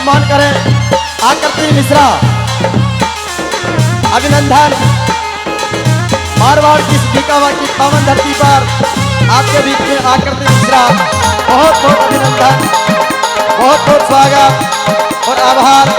सम्मान करें। आकृति मिश्रा अभिनंदन। मारवाड़ की डीकावा की पावन धरती पर आपके बीच में आकृति मिश्रा, बहुत बहुत अभिनंदन, बहुत बहुत स्वागत और आभार।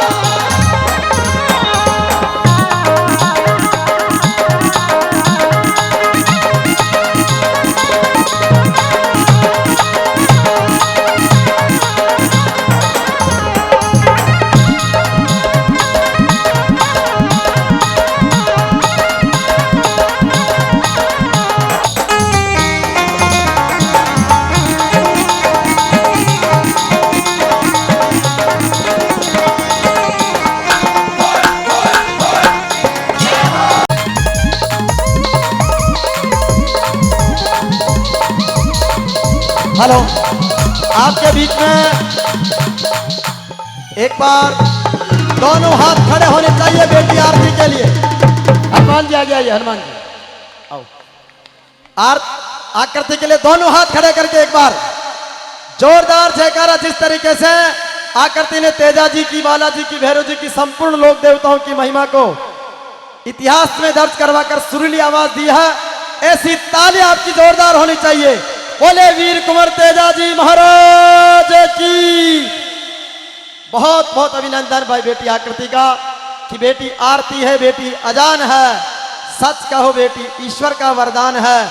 हेलो, आपके बीच में एक बार दोनों हाथ खड़े होने चाहिए बेटी आरती के लिए। हनुमान जी आ गया, ये हनुमान जी आओ। आकृति के लिए दोनों हाथ खड़े करके एक बार जोरदार जयकारा। जिस तरीके से आकृति ने तेजा जी की, बालाजी की, भैरव जी की, संपूर्ण लोक देवताओं की महिमा को इतिहास में दर्ज करवाकर सुरीली आवाज दी है, ऐसी ताली आपकी जोरदार होनी चाहिए। बोले वीर कुंवर तेजा जी महाराज की। बहुत बहुत अभिनंदन भाई बेटी आकृति का कि बेटी आरती है, बेटी अजान है। सच कहो बेटी ईश्वर का वरदान है।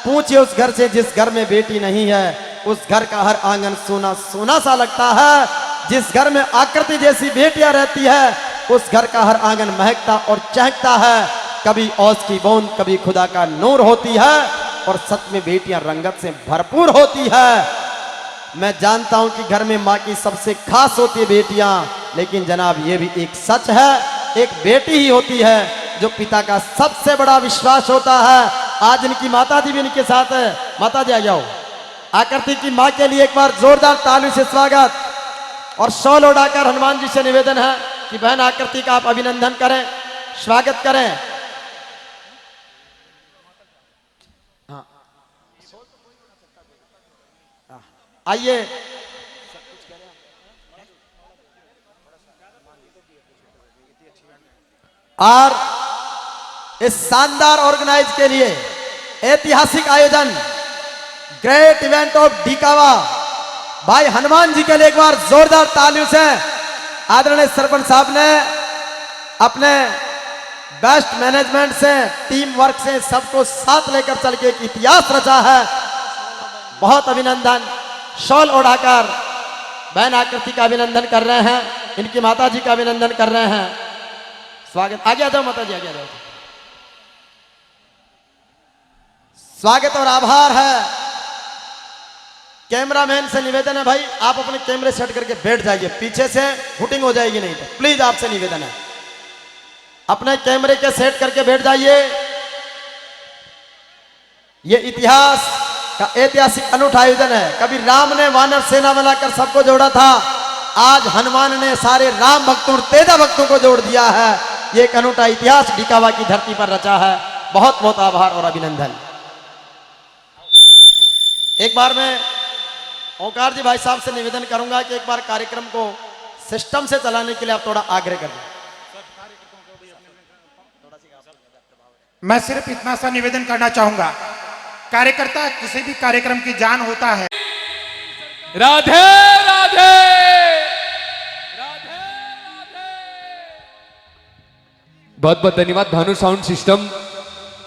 पूछिए उस घर से जिस घर में बेटी नहीं है, उस घर का हर आंगन सोना सोना सा लगता है। जिस घर में आकृति जैसी बेटियां रहती है, उस घर का हर आंगन महकता और चहकता है। कभी औस की बूंद, कभी खुदा का नूर होती है और सच में बेटियां रंगत से भरपूर होती है। मैं जानता हूं कि घर में माँ की सबसे खास होती है बेटियां, लेकिन जनाब ये भी एक सच है, एक बेटी ही होती है जो पिता का सबसे बड़ा विश्वास होता है। आज इनकी माता जी भी इनके साथ है। माता जी आ जाओ। आकृति की माँ के लिए एक बार जोरदार ताली से स्वागत और शॉल उड़ाकर हनुमान जी से निवेदन है कि बहन आकृति का आप अभिनंदन करें, स्वागत करें। आइए, और इस शानदार ऑर्गेनाइज के लिए ऐतिहासिक आयोजन ग्रेट इवेंट ऑफ डीकावा भाई हनुमान जी के लिए एक बार जोरदार तालियों से आदरणीय सरपंच साहब ने अपने बेस्ट मैनेजमेंट से, टीम वर्क से सबको साथ लेकर चल के एक इतिहास रचा है। बहुत अभिनंदन। शॉल उड़ाकर बहन आकृति का अभिनंदन कर रहे हैं, इनकी माता जी का अभिनंदन कर रहे हैं। स्वागत। आगे आ जाओ माता जी, आगे आ जाओ। स्वागत और आभार है। कैमरामैन से निवेदन है भाई आप अपने कैमरे सेट करके बैठ जाइए, पीछे से हुटिंग हो जाएगी नहीं तो प्लीज आपसे निवेदन है, अपने कैमरे के सेट करके बैठ जाइए। ये इतिहास का ऐतिहासिक अनूठा आयोजन है। कभी राम ने वानर सेना बनाकर सबको जोड़ा था, आज हनुमान ने सारे राम भक्तों और तेजा भक्तों को जोड़ दिया है। ये एक अनूठा इतिहास डीकावा की धरती पर रचा है। बहुत बहुत आभार और अभिनंदन। एक बार मैं ओंकार जी भाई साहब से निवेदन करूंगा कि एक बार कार्यक्रम को सिस्टम से चलाने के लिए आप थोड़ा आग्रह कर दें। मैं सिर्फ इतना सा निवेदन करना चाहूंगा, कार्यकर्ता किसी भी कार्यक्रम की जान होता है। राधे राधे राधे। बहुत बहुत धन्यवाद भानु साउंड सिस्टम।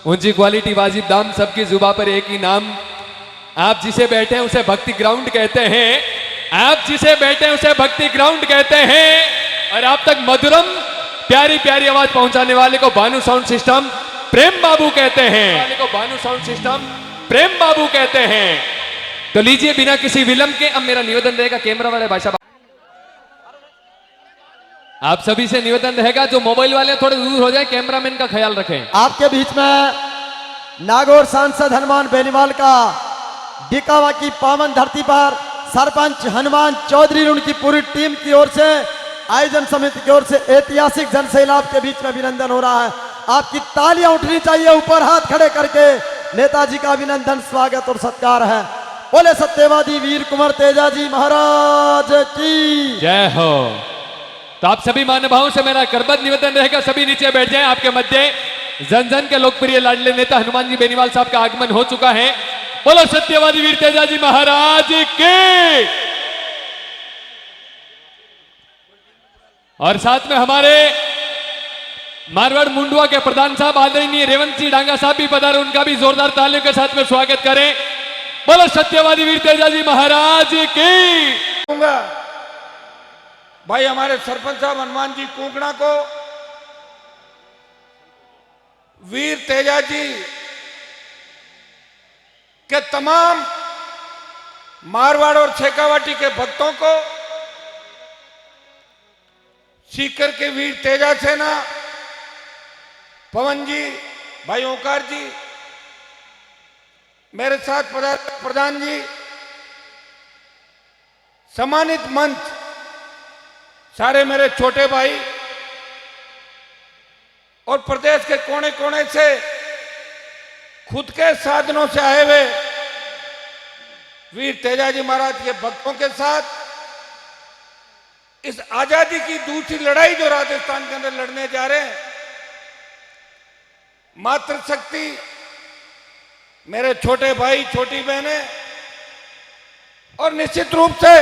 ऊंची क्वालिटी वाजिब दाम, सबकी जुबा पर एक ही नाम। आप जिसे बैठे हैं उसे भक्ति ग्राउंड कहते हैं, आप जिसे बैठे हैं उसे भक्ति ग्राउंड कहते हैं। और आप तक मधुरम प्यारी प्यारी आवाज पहुंचाने वाले को भानु साउंड सिस्टम प्रेम बाबू कहते हैं, वाले को भानु साउंड सिस्टम प्रेम बाबू कहते हैं। तो लीजिए बिना किसी विलंब के अब मेरा निवेदन रहेगा कैमरा वाले भाई साहब, आप सभी से निवेदन रहेगा जो मोबाइल वाले थोड़े दूर हो जाए, कैमरामैन का ख्याल रखें। आपके बीच में नागौर सांसद हनुमान बेनीवाल का डीकावा की पावन धरती पर सरपंच हनुमान चौधरी उनकी पूरी टीम की ओर से, आयोजन समिति की ओर से ऐतिहासिक जनसैलाब के बीच में अभिनंदन हो रहा है। आपकी तालियां उठनी चाहिए ऊपर हाथ खड़े करके। नेताजी का अभिनंदन, स्वागत और सत्कार है। बोले सत्यवादी वीर कुंवर तेजा जी महाराज की जय हो। तो आप सभी महानुभावों से मेरा करबद्ध निवेदन रहेगा, सभी नीचे बैठ जाएं। आपके मध्य जन जन के लोकप्रिय लाडले नेता हनुमान जी बेनीवाल साहब का आगमन हो चुका है। बोलो सत्यवादी वीर तेजाजी महाराज के। और साथ में हमारे मारवाड़ मुंडवा के प्रधान साहब आदरणीय रेवंत सिंह डांगा साहब भी पधारे, उनका भी जोरदार तालियों के साथ में स्वागत करें। बोलो सत्यवादी वीर तेजाजी महाराज की। भाई हमारे सरपंच साहब हनुमान जी कुंकड़ा को वीर तेजाजी के तमाम मारवाड़ और शेखावाटी के भक्तों को, सीकर के वीर तेजा सेना पवन जी, भाई ओंकार जी, मेरे साथ प्रधान जी, सम्मानित मंच, सारे मेरे छोटे भाई और प्रदेश के कोने कोने से खुद के साधनों से आए हुए वीर तेजाजी महाराज के भक्तों के साथ इस आजादी की दूसरी लड़ाई जो राजस्थान के अंदर लड़ने जा रहे हैं, मातृशक्ति, मेरे छोटे भाई छोटी बहनें, और निश्चित रूप से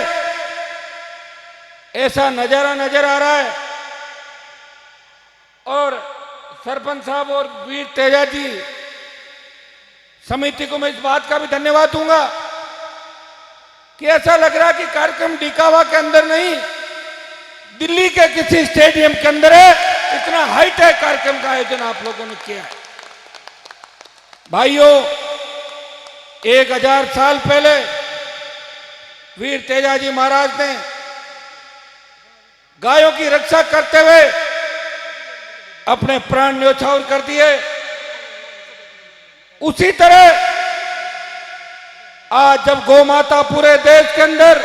ऐसा नजारा नजर आ रहा है। और सरपंच साहब और वीर तेजाजी समिति को मैं इस बात का भी धन्यवाद दूंगा कि ऐसा लग रहा है कि कार्यक्रम डिकावा के अंदर नहीं, दिल्ली के किसी स्टेडियम के अंदर है। इतना हाईटेक कार्यक्रम का आयोजन आप लोगों ने किया है। भाइयों, 1000 साल पहले वीर तेजाजी महाराज ने गायों की रक्षा करते हुए अपने प्राण न्योछावर कर दिए। उसी तरह आज जब गौ माता पूरे देश के अंदर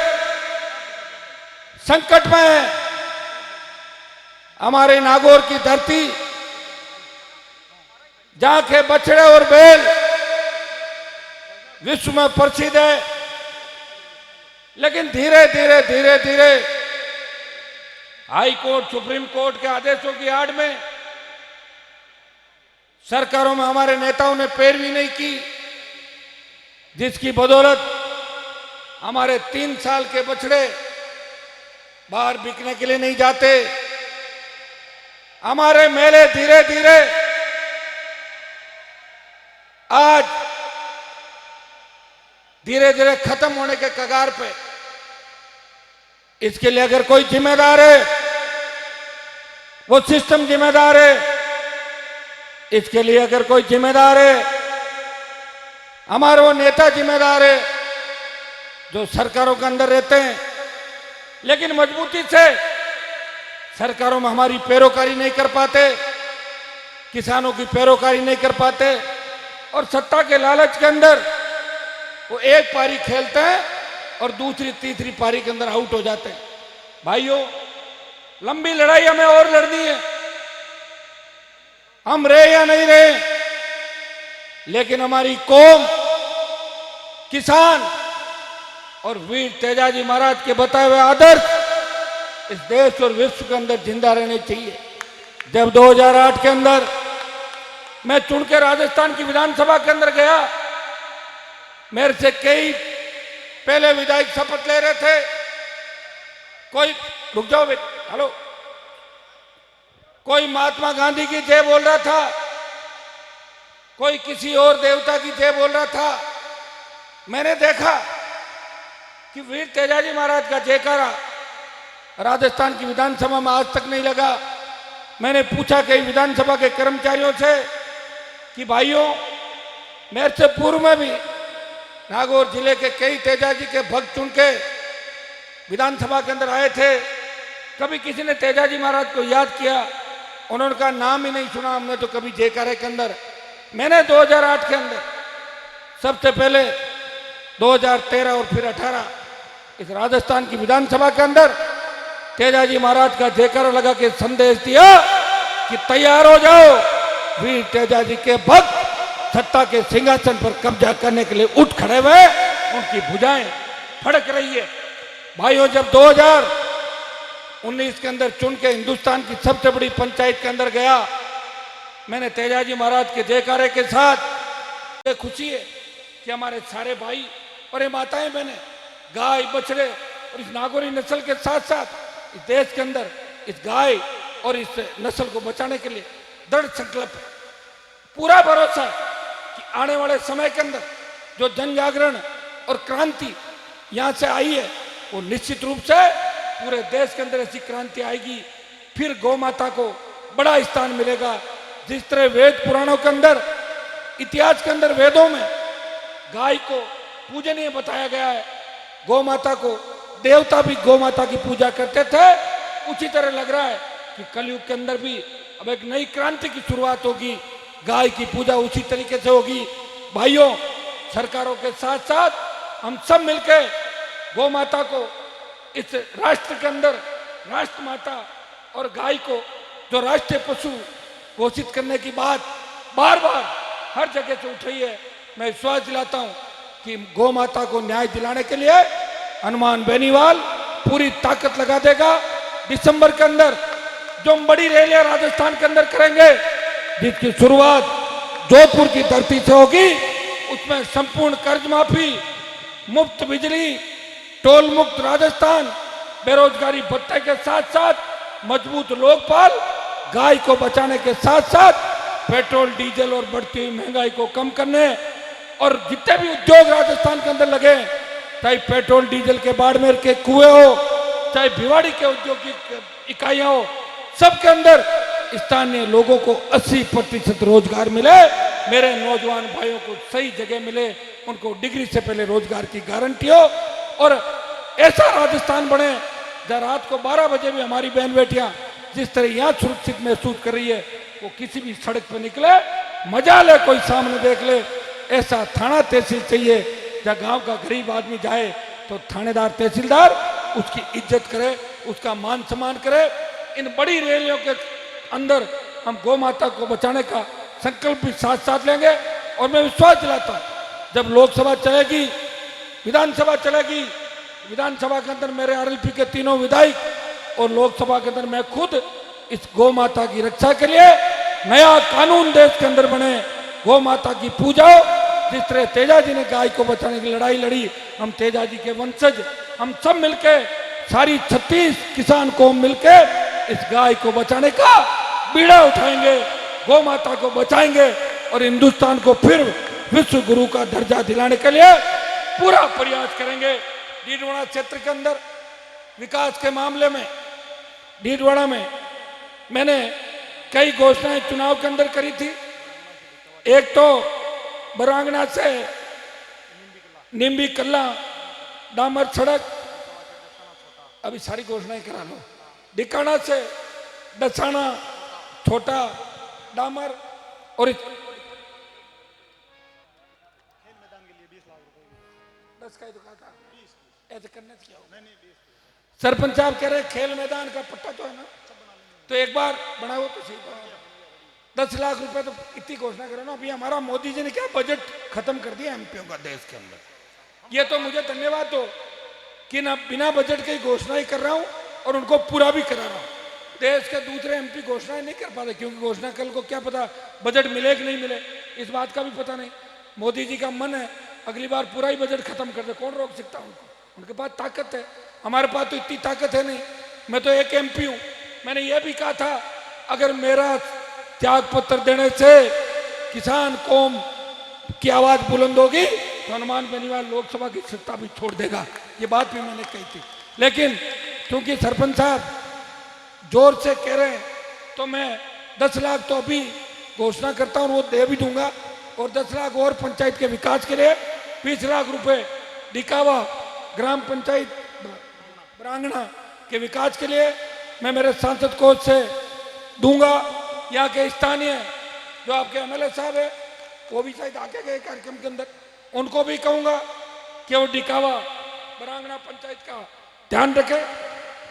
संकट में है, हमारे नागौर की धरती जहां के बछड़े और बैल विश्व में प्रसिद्ध है, लेकिन धीरे धीरे धीरे धीरे हाई कोर्ट, सुप्रीम कोर्ट के आदेशों की आड़ में सरकारों में हमारे नेताओं ने पैरवी नहीं की, जिसकी बदौलत हमारे 3 साल के बछड़े बाहर बिकने के लिए नहीं जाते। हमारे मेले धीरे धीरे आज धीरे धीरे खत्म होने के कगार पे। इसके लिए अगर कोई जिम्मेदार है, वो सिस्टम जिम्मेदार है। इसके लिए अगर कोई जिम्मेदार है, हमारे वो नेता जिम्मेदार है जो सरकारों के अंदर रहते हैं, लेकिन मजबूती से सरकारों में हमारी पैरोकारी नहीं कर पाते, किसानों की पैरोकारी नहीं कर पाते, और सत्ता के लालच के अंदर वो एक पारी खेलते हैं और दूसरी तीसरी पारी के अंदर आउट हो जाते हैं। भाइयों, लंबी लड़ाई हमें और लड़नी है। हम रहे या नहीं रहे, लेकिन हमारी कौम, किसान और वीर तेजाजी महाराज के बताए हुए आदर्श इस देश और विश्व के अंदर जिंदा रहने चाहिए। जब 2008 के अंदर मैं चुन के राजस्थान की विधानसभा के अंदर गया, मेरे से कई पहले विधायक शपथ ले रहे थे। कोई, रुक जाओ बेटा, हेलो, कोई महात्मा गांधी की जय बोल रहा था, कोई किसी और देवता की जय बोल रहा था। मैंने देखा कि वीर तेजाजी महाराज का जयकारा राजस्थान की विधानसभा में आज तक नहीं लगा। मैंने पूछा कई विधानसभा के कर्मचारियों से कि भाइयों, मेरे से पूर्व में भी नागौर जिले के कई तेजाजी के भक्त चुन के विधानसभा के अंदर आए थे, कभी किसी ने तेजाजी महाराज को याद किया? उन्होंने कहा नाम ही नहीं सुना हमने तो कभी जयकारे के अंदर। मैंने 2008 के अंदर सबसे पहले 2013 और फिर 18 इस राजस्थान की विधानसभा के अंदर तेजाजी महाराज का जयकारा लगा के संदेश दिया कि तैयार हो जाओ, वीर तेजाजी के भक्त सत्ता के सिंहासन पर कब्जा करने के लिए उठ खड़े हुए, उनकी भुजाएं फड़क रही है। भाइयों, जब 19 के अंदर चुन के हिंदुस्तान की सबसे बड़ी पंचायत के अंदर गया। मैंने तेजाजी महाराज के जयकारे के साथ ये खुशी है कि हमारे सारे भाई और ये माताएं बहनें गाय बछड़े और इस नागौरी नस्ल के साथ साथ इस देश के अंदर इस गाय और इस नस्ल को बचाने के लिए दृढ़ संकल्प है। पूरा भरोसा है कि आने वाले समय के अंदर जो जन जागरण और क्रांति यहाँ से आई है वो निश्चित रूप से पूरे देश के अंदर ऐसी क्रांति आएगी। फिर गौ माता को बड़ा स्थान मिलेगा। जिस तरह वेद पुराणों के अंदर इतिहास के अंदर वेदों में गाय को पूजनीय बताया गया है, गौ माता को देवता भी गौ माता की पूजा करते थे, उसी तरह लग रहा है कि कलयुग के अंदर भी अब एक नई क्रांति की शुरुआत होगी। गाय की पूजा उसी तरीके से होगी। भाइयों, सरकारों के साथ साथ हम सब मिलकर गौ माता को इस राष्ट्र के अंदर राष्ट्र माता और गाय को जो राष्ट्रीय पशु घोषित करने की बात बार बार हर जगह से उठ रही है, मैं विश्वास दिलाता हूं कि गौ माता को न्याय दिलाने के लिए हनुमान बेनीवाल पूरी ताकत लगा देगा। दिसंबर के अंदर जो हम बड़ी रैलियां राजस्थान के अंदर करेंगे, जिसकी शुरुआत जोधपुर की धरती से होगी, उसमें संपूर्ण कर्ज माफी, मुफ्त बिजली, टोल मुक्त राजस्थान, बेरोजगारी भत्ते के साथ साथ मजबूत लोकपाल, गाय को बचाने के साथ साथ पेट्रोल डीजल और बढ़ती हुई महंगाई को कम करने और जितने भी उद्योग राजस्थान के अंदर लगे, चाहे पेट्रोल डीजल के बाड़मेर के कुएं हो, चाहे भिवाड़ी के औद्योगिक इकाइयां हो, सबके अंदर स्थानीय लोगों को 80% रोजगार मिले, मेरे नौजवान भाइयों को सही जगह मिले, उनको डिग्री से पहले रोजगार की गारंटी हो और ऐसा राजस्थान बने जहाँ रात को 12 बजे भी हमारी बहन बेटियां जिस तरह यहाँ सुरक्षित महसूस कर रही है, वो किसी भी सड़क पर निकले मजा ले, कोई सामने देख ले। ऐसा थाना तहसील चाहिए जहाँ गांव का गरीब आदमी जाए तो थानेदार तहसीलदार उसकी इज्जत करे, उसका मान सम्मान करे। इन बड़ी रैलियों के अंदर हम गौ माता को बचाने का संकल्प भी साथ साथ लेंगे और मैं विश्वास दिलाता हूँ जब लोकसभा चलेगी, विधानसभा चलेगी, विधानसभा के अंदर मेरे आरएलपी के तीनों विधायक और लोकसभा के अंदर मैं खुद इस गौ माता की रक्षा के लिए नया कानून देश के अंदर बने, गौ माता की पूजा हो। जिस तरह तेजाजी ने गाय को बचाने की लड़ाई लड़ी, हम तेजाजी के वंशज हम सब मिलके, सारी 36 किसान कौम मिलके इस गाय को बचाने का बीड़ा उठाएंगे, गौ माता को बचाएंगे और हिंदुस्तान को फिर विश्व गुरु का दर्जा दिलाने के लिए पूरा प्रयास करेंगे। डीडवाड़ा क्षेत्र के अंदर विकास के मामले में डीडवाड़ा में मैंने कई घोषणाएं चुनाव के अंदर करी थी। एक तो बरांगना से निम्बी कल्ला डामर सड़क, अभी सारी घोषणाएं करा लो। डिकाना से दसाना छोटा डामर और 10 का ही तो कहा था, ऐसे करने से क्या होगा? सरपंच साहब कह रहे खेल मैदान का पट्टा तो है ना, तो एक बार बनाओ तो सही। 10 लाख रुपए तो इतनी घोषणा करो ना। अभी हमारा मोदी जी ने क्या बजट खत्म कर दिया एमपीओ का देश के अंदर। ये तो मुझे धन्यवाद दो कि ना बिना बजट की घोषणा ही कर रहा हूं और उनको पूरा भी करा रहा हूं। देश के दूसरे एमपी घोषणाएं नहीं कर पाते क्योंकि घोषणा कल को क्या पता बजट मिले कि नहीं मिले, इस बात का भी पता नहीं। मोदी जी का मन है अगली बार पूरा ही बजट खत्म कर दे, कौन रोक सकता उनको? उनके पास ताकत है, हमारे पास तो इतनी ताकत है नहीं। मैं तो एक एमपी हूं, मैंने ये भी कहा था अगर मेरा त्याग पत्र देने से किसान कौम की आवाज बुलंद होगी तो हनुमान बेनीवाल लोकसभा की सत्ता भी छोड़ देगा, ये बात भी मैंने कही थी। लेकिन क्योंकि सरपंच साहब जोर से कह रहे हैं तो मैं 10 लाख तो अभी घोषणा करता हूं, वो दे भी दूंगा और 10 लाख और पंचायत के विकास के लिए 20 लाख रुपए डिकावा ग्राम पंचायत बरांगना के विकास के लिए मैं मेरे सांसद कोष से दूंगा। यहाँ के स्थानीय जो आपके एमएलए साहब है वो भी शायद आके गए कार्यक्रम के अंदर, उनको भी कहूंगा कि वो डिकावा बरांगना पंचायत का ध्यान रखे।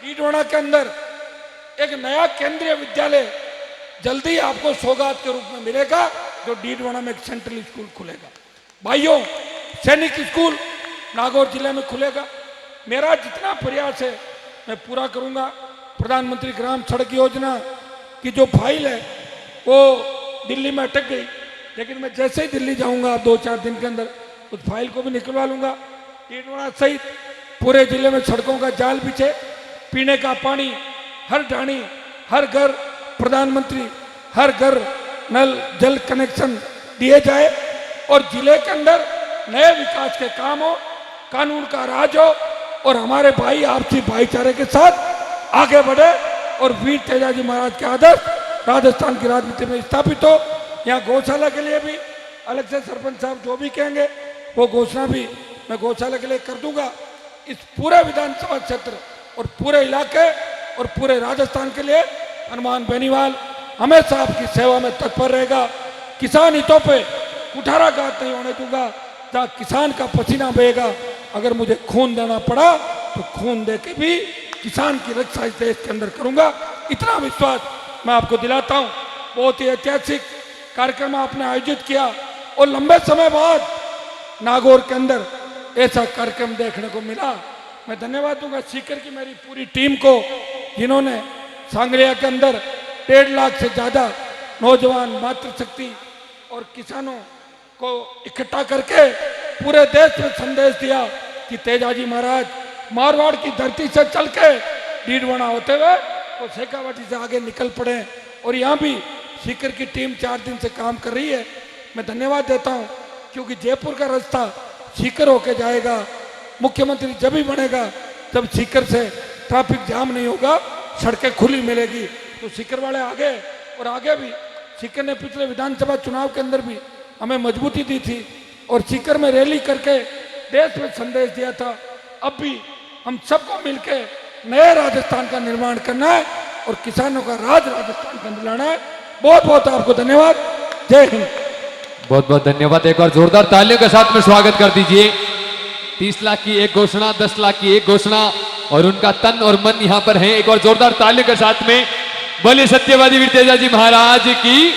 डीडवाड़ा के अंदर एक नया केंद्रीय विद्यालय जल्दी आपको सौगात के रूप में मिलेगा, जो डीडवाड़ा में एक सेंट्रल स्कूल खुलेगा। भाइयों, सैनिक स्कूल नागौर जिले में खुलेगा। मेरा जितना प्रयास है मैं पूरा करूंगा। प्रधानमंत्री ग्राम सड़क योजना की जो फाइल है वो दिल्ली में अटक गई, लेकिन मैं जैसे ही दिल्ली जाऊंगा 2-4 दिन के अंदर उस फाइल को भी निकलवा लूंगा। टीडवाड़ा सहित पूरे जिले में सड़कों का जाल बिछे, पीने का पानी हर ढाणी हर घर, प्रधानमंत्री हर घर नल जल कनेक्शन दिए जाए और जिले के अंदर नए विकास के काम हो, कानून का राज हो और हमारे भाई आपसी भाईचारे के साथ आगे बढ़े और वीर तेजाजी महाराज के आदर्श राजस्थान की राजनीति में स्थापित हो। यहाँ गौशाला के लिए भी अलग से सरपंच साहब जो भी कहेंगे वो घोषणा भी मैं गौशाला के लिए कर दूंगा। इस पूरे विधानसभा क्षेत्र और पूरे इलाके और पूरे राजस्थान के लिए हनुमान बेनीवाल हमेशा आपकी सेवा में तत्पर रहेगा। किसान हितों पे कुठाराघात नहीं होने दूंगा, जहाँ किसान का पसीना बहेगा, अगर मुझे खून देना पड़ा तो खून दे के भी किसान की रक्षा इस देश के अंदर करूंगा। इतना विश्वास मैं आपको दिलाता हूँ। बहुत ही ऐतिहासिक कार्यक्रम आपने आयोजित किया और लंबे समय बाद नागौर के अंदर ऐसा कार्यक्रम देखने को मिला। मैं धन्यवाद दूंगा सीकर की मेरी पूरी टीम को, जिन्होंने सांगलिया के अंदर 1.5 लाख से ज्यादा नौजवान मातृशक्ति और किसानों को इकट्ठा करके पूरे देश में संदेश दिया कि तेजाजी महाराज मारवाड़ की धरती से चल के डीडवाना होते हुए तो शेखावाटी से आगे निकल पड़े और यहाँ भी सीकर की टीम 4 दिन से काम कर रही है। मैं धन्यवाद देता हूँ क्योंकि जयपुर का रास्ता सीकर होके जाएगा। मुख्यमंत्री जब भी बनेगा जब सीकर से ट्रैफिक जाम नहीं होगा, सड़कें खुली मिलेगी, तो सीकर वाले आगे और आगे भी। सीकर ने पिछले विधानसभा चुनाव के अंदर भी हमें मजबूती दी थी और सीकर में रैली करके देश में संदेश दिया था। अब भी हम सबको मिलके नए राजस्थान का निर्माण करना है और किसानों का राज राजस्थान के अंदर लाना है। बहुत बहुत आपको धन्यवाद। जय हिंद। बहुत बहुत धन्यवाद। एक बार जोरदार तालियों के साथ में स्वागत कर दीजिए। 30 लाख की एक घोषणा, 10 लाख की एक घोषणा और उनका तन और मन यहाँ पर है। एक और जोरदार तालियों के साथ में बोले सत्यवादी वीर तेजाजी महाराज की।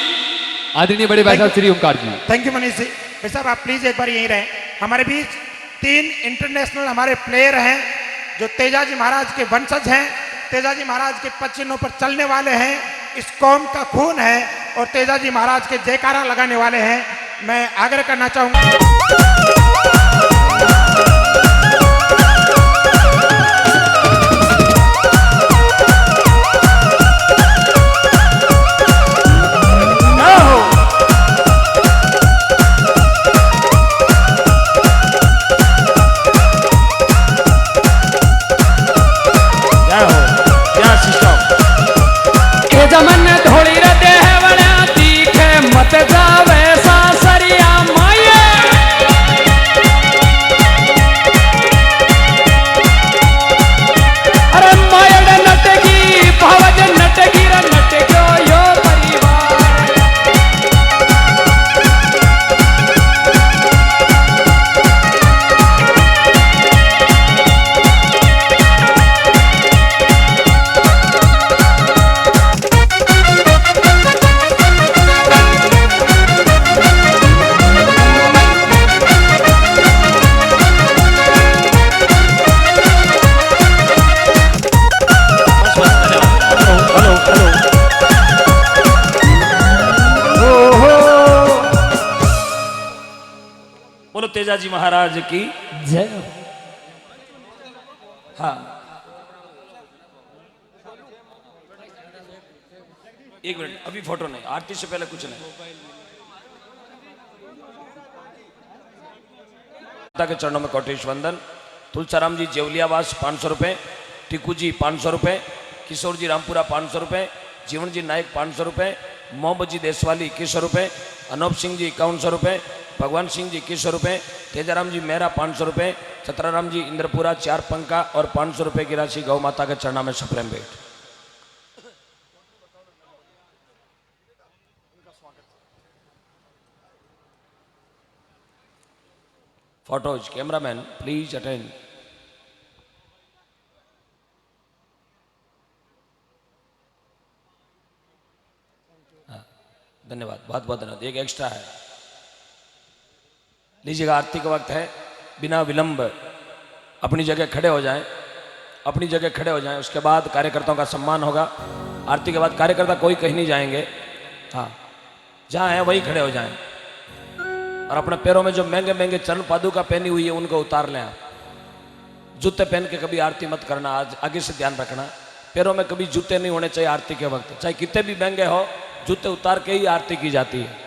आदरणीय बड़े भाई साहब श्री ओंकार जी। Thank you Manish ji. भाई साहब आप प्लीज एक बार यहीं रहें। हमारे बीच 3 इंटरनेशनल हमारे प्लेयर हैं जो तेजाजी महाराज के वंशज हैं, तेजाजी महाराज के पचिन्हों पर चलने वाले हैं, इस कौम का खून है और तेजाजी महाराज के जयकारा लगाने वाले हैं। मैं आग्रह करना चाहूंगा जमन धोड़ी रते है बड़ा तीखे मत जावे सासरिया माये। अरे मायड़ नटगी भावज नटगी र नटग्यो यो परिवार। बोलो तेजाजी महाराज की जय। हाँ, एक मिनट, अभी फोटो नहीं, आरती से पहले कुछ नहीं। माता के चरणों में कोटेश वंदन। तुलसाराम जी जेवलियावास 500 रुपए, टिकू जी 500 रुपए, किशोर जी रामपुरा 500 रुपए, जीवन जी नायक 500 रुपए, मोहम्मद जी देशवाली 2100 रुपए, अनूप सिंह जी 5100 रुपए, भगवान सिंह जी 2100 रुपए, तेजाराम जी मेहरा 500 रुपए, सतराराम जी इंद्रपुरा 4 पंखा और 500 रुपए की राशि गौ माता के चरणों में सप्रेम भेंट। Photos cameraman please attend. धन्यवाद, बहुत बहुत धन्यवाद। एक एक्स्ट्रा है, लीजिएगा। आरती का वक्त है, बिना विलंब अपनी जगह खड़े हो जाएं अपनी जगह खड़े हो जाएं। उसके बाद कार्यकर्ताओं का सम्मान होगा। आरती के बाद कार्यकर्ता कोई कहीं नहीं जाएंगे, हाँ जहाँ है वहीं खड़े हो जाएं। और अपने पैरों में जो महंगे महंगे चरण पादुका पहनी हुई है उनको उतार लें। आप जूते पहन के कभी आरती मत करना, आज आगे से ध्यान रखना। पैरों में कभी जूते नहीं होने चाहिए आरती के वक्त, चाहे कितने भी महंगे हो, जूते उतार के ही आरती की जाती है।